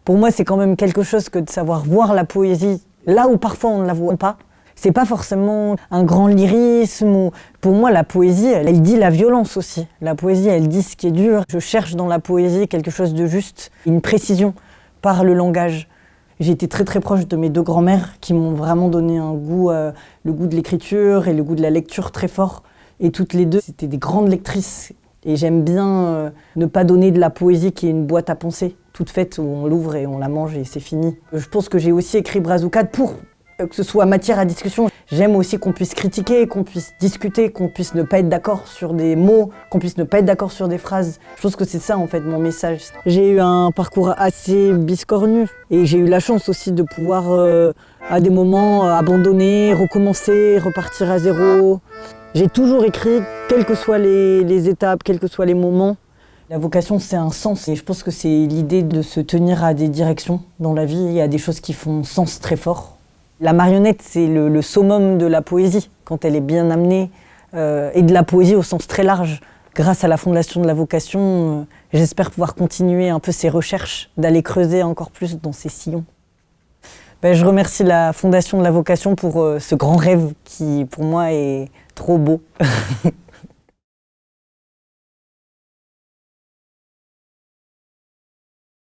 Pour moi, c'est quand même quelque chose que de savoir voir la poésie là où parfois on ne la voit pas. C'est pas forcément un grand lyrisme. Pour moi, la poésie, elle dit la violence aussi. La poésie, elle dit ce qui est dur. Je cherche dans la poésie quelque chose de juste, une précision par le langage. J'ai été très très proche de mes deux grands-mères qui m'ont vraiment donné un goût, le goût de l'écriture et le goût de la lecture très fort. Et toutes les deux, c'était des grandes lectrices. Et j'aime bien ne pas donner de la poésie qui est une boîte à pensée, toute faite où on l'ouvre et on la mange et c'est fini. Je pense que j'ai aussi écrit Brazucade pour que ce soit matière à discussion. J'aime aussi qu'on puisse critiquer, qu'on puisse discuter, qu'on puisse ne pas être d'accord sur des mots, qu'on puisse ne pas être d'accord sur des phrases. Je pense que c'est ça en fait mon message. J'ai eu un parcours assez biscornu et j'ai eu la chance aussi de pouvoir à des moments abandonner, recommencer, repartir à zéro. J'ai toujours écrit, quelles que soient les étapes, quels que soient les moments. La vocation, c'est un sens et je pense que c'est l'idée de se tenir à des directions dans la vie et à des choses qui font sens très fort. La marionnette, c'est le summum de la poésie, quand elle est bien amenée, et de la poésie au sens très large. Grâce à la Fondation de la Vocation, j'espère pouvoir continuer un peu ces recherches, d'aller creuser encore plus dans ces sillons. Je remercie la Fondation de la Vocation pour ce grand rêve qui, pour moi, est trop beau.